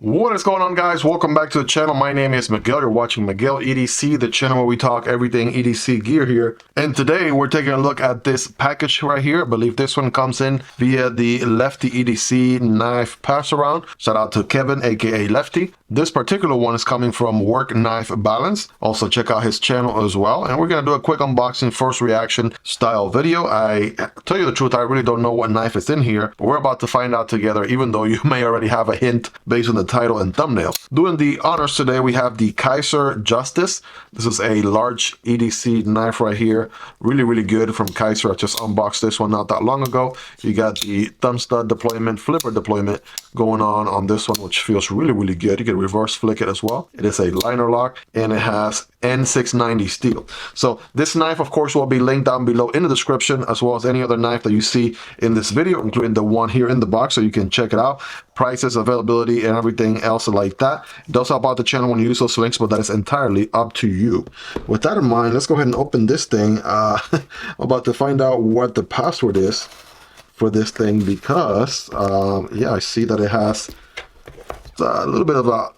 What is going on, guys? Welcome back to the channel. My name is Miguel. You're watching Miguel EDC, the channel where we talk everything EDC gear here. And today we're taking a look at this package right here. I believe this one comes in via the Lefty EDC knife pass around. Shout out to Kevin, aka Lefty. This particular one is coming from Work Knife Balance. Also check out his channel as well. And we're gonna do a quick unboxing, first reaction style video. I tell you the truth, I really don't know what knife is in here, but we're about to find out together, even though you may already have a hint based on the title and thumbnail. Doing the honors today, we have the Kizer Justice. This is a large EDC knife right here. Really good from Kizer. I just unboxed this one not that long ago. You got the thumb stud deployment, flipper deployment going on this one, which feels really good. You can reverse flick it as well. It is a liner lock and it has N690 steel. So this knife, of course, will be linked down below in the description, as well as any other knife that you see in this video, including the one here in the box, so you can check it out. Prices, availability, and everything else like that. It does help out the channel when you use those links, but that is entirely up to you. With that in mind, let's go ahead and open this thing. I'm about to find out what the password is for this thing, because yeah, I see that it has a little bit of a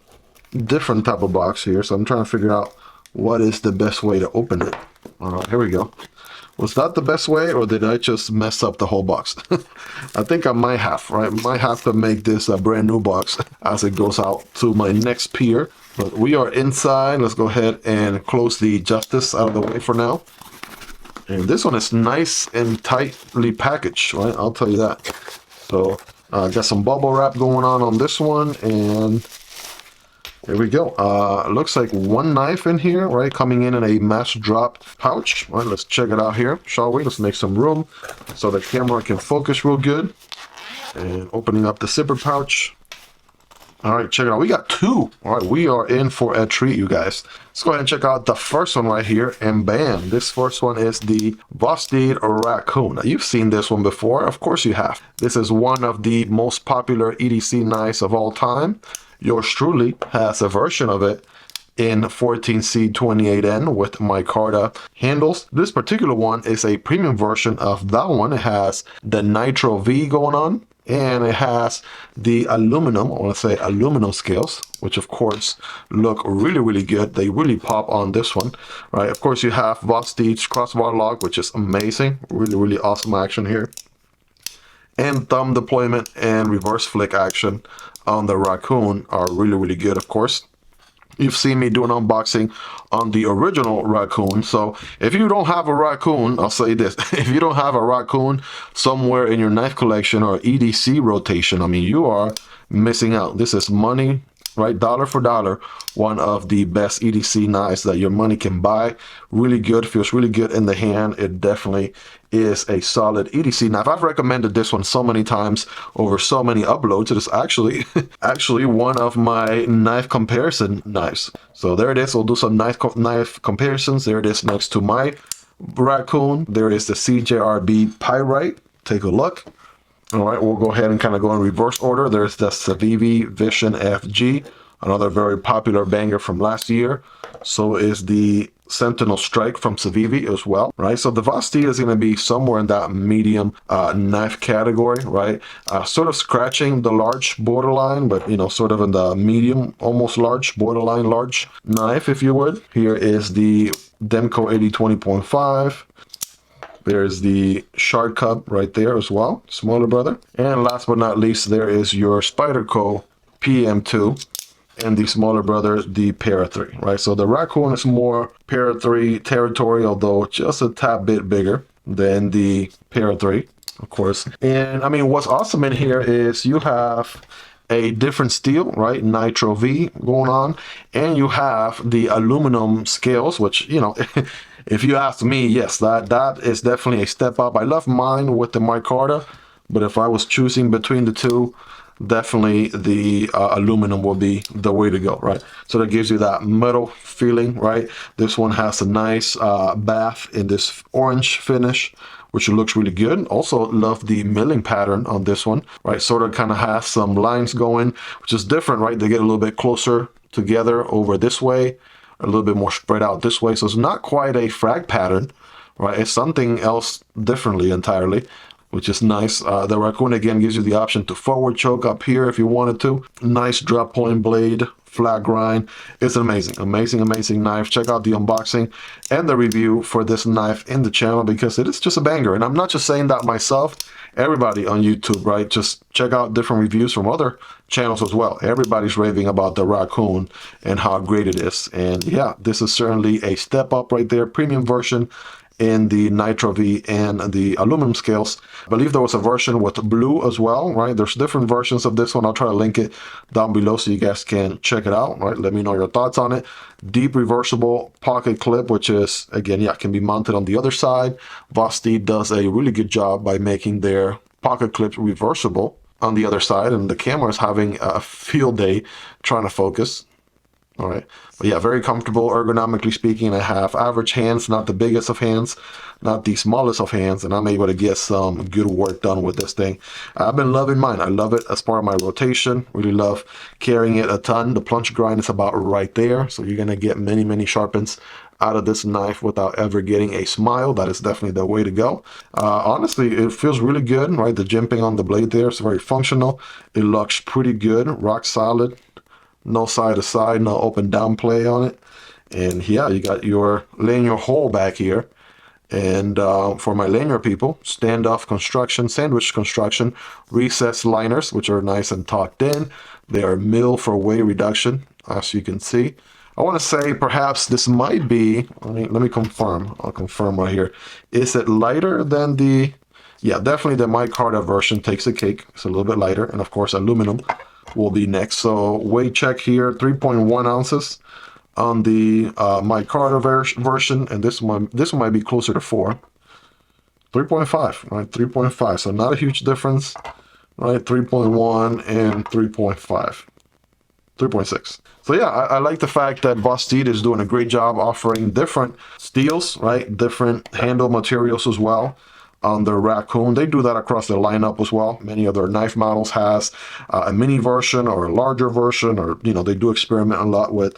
different type of box here, so I'm trying to figure out what is the best way to open it. All right, here we go. Was that the best way, or did I just mess up the whole box? I think I might have, right? Might have to make this a brand new box as it goes out to my next peer. But we are inside. Let's go ahead and close the Justice out of the way for now. And this one is nice and tightly packaged, right? I'll tell you that. So got some bubble wrap going on this one, and here we go. Looks like one knife in here, right? Coming in a mass drop pouch. All right, let's check it out here, shall we? Let's make some room so the camera can focus real good. And opening up the zipper pouch. All right, check it out. We got two. All right, we are in for a treat, you guys. Let's go ahead and check out the first one right here. And bam, this first one is the Vosteed Raccoon. Now, you've seen this one before. Of course you have. This is one of the most popular EDC knives of all time. Yours truly has a version of it in 14C28N with micarta handles. This particular one is a premium version of that one. It has the Nitro V going on, and it has the aluminum, I want to say aluminum scales, which of course look really good. They really pop on this one, right? Of course you have Vosteed's crossbar lock, which is amazing. Really awesome action here. And thumb deployment and reverse flick action on the Raccoon are really good, of course. You've seen me do an unboxing on the original Raccoon. So if you don't have a Raccoon, I'll say this, if you don't have a Raccoon somewhere in your knife collection or EDC rotation, I mean, you are missing out. This is money, right? Dollar for dollar, one of the best EDC knives that your money can buy. Really good, feels really good in the hand. It definitely is a solid EDC knife. I've recommended this one so many times over so many uploads. It is actually one of my knife comparison knives. So there it is. We'll do some knife comparisons. There it is next to my Raccoon. There is the CJRB Pyrite. Take a look. All right, we'll go ahead and kind of go in reverse order. There's the Civivi Vision FG, another very popular banger from last year. So is the Sentinel Strike from Civivi as well, right? So the Vosteed is going to be somewhere in that medium knife category, right? Sort of scratching the large borderline, but you know, sort of in the medium, almost large, borderline large knife, if you would. Here is the Demko AD 20.5. There's the Shark Cub right there as well, smaller brother. And last but not least, there is your Spyderco PM2 and the smaller brother, the Para 3, right? So the Raccoon is more Para 3 territory, although just a tad bit bigger than the Para 3, of course. And I mean, what's awesome in here is you have a different steel, right? Nitro V going on, and you have the aluminum scales, which, you know, if you ask me, yes, that is definitely a step up. I love mine with the micarta, but if I was choosing between the two, definitely the aluminum will be the way to go, right? So that gives you that metal feeling, right? This one has a nice bath in this orange finish, which looks really good. Also love the milling pattern on this one, right? Sort of kind of has some lines going, which is different, right? They get a little bit closer together over this way, a little bit more spread out this way. So it's not quite a frag pattern, right? It's something else differently entirely. which is nice. The Raccoon again gives you the option to forward choke up here if you wanted to. Nice drop point blade, flat grind. It's an amazing knife. Check out the unboxing and the review for this knife in the channel, because it is just a banger. And I'm not just saying that myself. Everybody on YouTube, right? Just check out different reviews from other channels as well. Everybody's raving about the Raccoon and how great it is. And yeah, this is certainly a step up right there. Premium version in the Nitro V and the aluminum scales. I believe there was a version with blue as well, right? There's different versions of this one. I'll try to link it down below so you guys can check it out, right? Let me know your thoughts on it. Deep reversible pocket clip, which is, again, yeah, can be mounted on the other side. Vosteed does a really good job by making their pocket clips reversible on the other side, and the camera is having a field day trying to focus. All right, but yeah, very comfortable ergonomically speaking. I have average hands, not the biggest of hands, not the smallest of hands, and I'm able to get some good work done with this thing. I've been loving mine. I love it as part of my rotation. Really love carrying it a ton. The plunge grind is about right there, so you're gonna get many sharpens out of this knife without ever getting a smile. That is definitely the way to go. Honestly, it feels really good, right? The jimping on the blade there is very functional. It looks pretty good, rock solid. No side to side, no open down play on it. And yeah, you got your lanyard hole back here. And for my lanyard people, standoff construction, sandwich construction, recessed liners, which are nice and tucked in. They are mill for weight reduction, as you can see. I want to say perhaps this might be, let me confirm. I'll confirm right here. Is it lighter than the, yeah, definitely the micarta version takes a cake. It's a little bit lighter. And of course, aluminum will be next. So weight check here, 3.1 ounces on the micarta version, and this one might be closer to 4. 3.5, right? 3.5. So not a huge difference, right? 3.1 and 3.5. 3.6. So yeah, I like the fact that Vosteed is doing a great job offering different steels, right? Different handle materials as well on the Raccoon. They do that across their lineup as well. Many other knife models has a mini version or a larger version, or, you know, they do experiment a lot with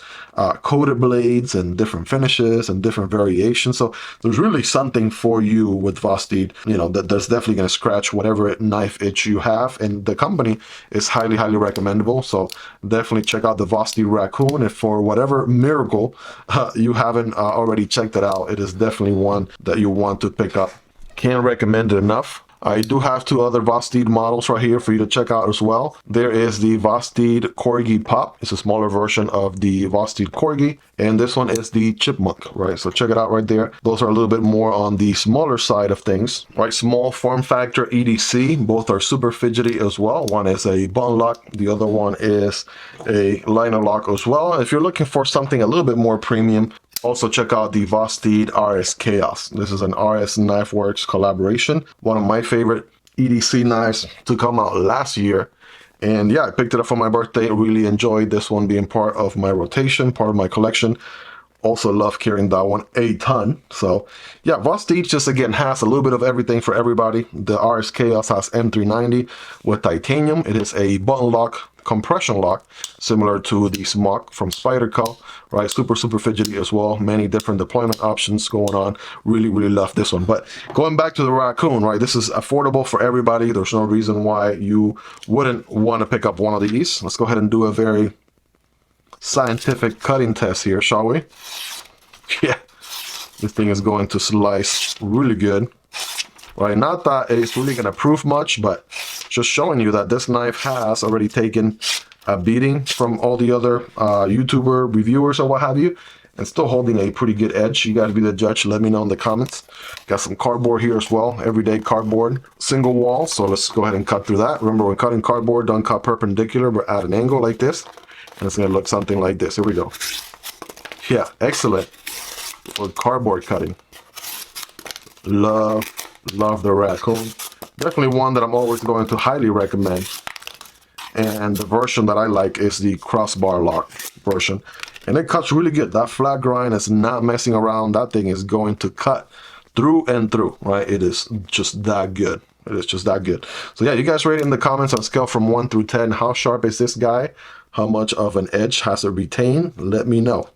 coated blades and different finishes and different variations. So there's really something for you with Vosteed, you know, that's definitely going to scratch whatever knife itch you have. And the company is highly recommendable. So definitely check out the Vosteed Raccoon. If for whatever miracle you haven't already checked it out, it is definitely one that you want to pick up. Can't recommend it enough. I do have 2 other Vosteed models right here for you to check out as well. There is the Vosteed Corgi Pup. It's a smaller version of the Vosteed Corgi. And this one is the Chipmunk, right? So check it out right there. Those are a little bit more on the smaller side of things, right? Small form factor EDC. Both are super fidgety as well. One is a button lock. The other one is a liner lock as well. If you're looking for something a little bit more premium, also check out the Vosteed RSKAOS. This is an RS Knife Works collaboration. One of my favorite EDC knives to come out last year. And yeah, I picked it up for my birthday. Really enjoyed this one being part of my rotation, part of my collection. Also love carrying that one a ton. So yeah, Vosteed just again has a little bit of everything for everybody. The RSKAOS has M390 with titanium. It is a button lock, compression lock, similar to the Smock from Spyderco, right? Super fidgety as well. Many different deployment options going on. Really love this one. But going back to the Raccoon, right? This is affordable for everybody. There's no reason why you wouldn't want to pick up one of these. Let's go ahead and do a very scientific cutting test here, shall we? Yeah, this thing is going to slice really good, right? Not that it's really going to prove much, but just showing you that this knife has already taken a beating from all the other YouTuber reviewers or what have you, and still holding a pretty good edge. You got to be the judge. Let me know in the comments. Got some cardboard here as well. Everyday cardboard, single wall. So let's go ahead and cut through that. Remember, when cutting cardboard, don't cut perpendicular, but at an angle like this. And it's going to look something like this. Here we go. Yeah, excellent. With cardboard cutting. Love the Raccoon. Definitely one that I'm always going to highly recommend. And the version that I like is the crossbar lock version. And it cuts really good. That flat grind is not messing around. That thing is going to cut through and through, right? It is just that good. It is just that good. So yeah, you guys rate in the comments on a scale from 1 through 10. How sharp is this guy? How much of an edge has it retained? Let me know.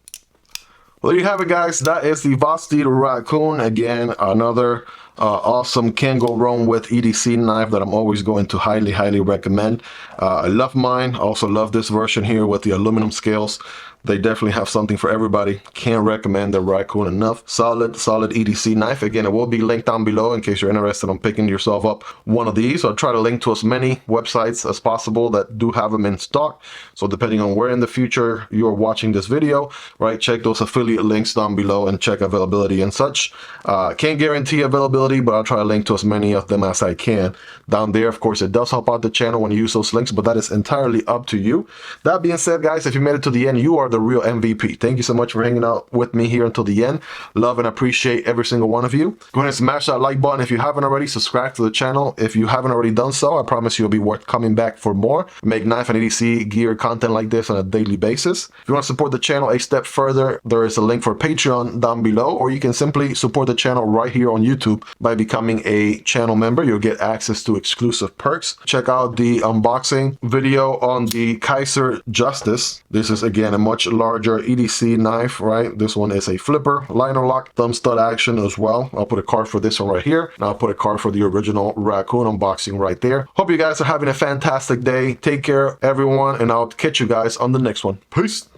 Well, there you have it, guys. That is the Vosteed Raccoon. Again, another awesome can go wrong with EDC knife that I'm always going to highly recommend. I love mine. I also love this version here with the aluminum scales. They definitely have something for everybody. Can't recommend the Raccoon enough. Solid EDC knife. Again, it will be linked down below in case you're interested in picking yourself up one of these. I'll try to link to as many websites as possible that do have them in stock. So depending on where in the future you're watching this video, right, check those affiliate links down below and check availability and such. Can't guarantee availability, but I'll try to link to as many of them as I can down there. Of course, it does help out the channel when you use those links, but that is entirely up to you. That being said, guys, if you made it to the end, you are the real MVP. Thank you so much for hanging out with me here until the end. Love and appreciate every single one of you. Go ahead and smash that like button if you haven't already. Subscribe to the channel if you haven't already done so. I promise you'll be worth coming back for more. Make knife and EDC gear content like this on a daily basis. If you want to support the channel a step further, there is a link for Patreon down below, or you can simply support the channel right here on YouTube by becoming a channel member. You'll get access to exclusive perks. Check out the unboxing video on the Kizer Justice. This is again a much larger EDC knife, right? This one is a flipper, liner lock, thumb stud action as well. I'll put a card for this one right here, and I'll put a card for the original Raccoon unboxing right there. Hope you guys are having a fantastic day. Take care, everyone, and I'll catch you guys on the next one. Peace.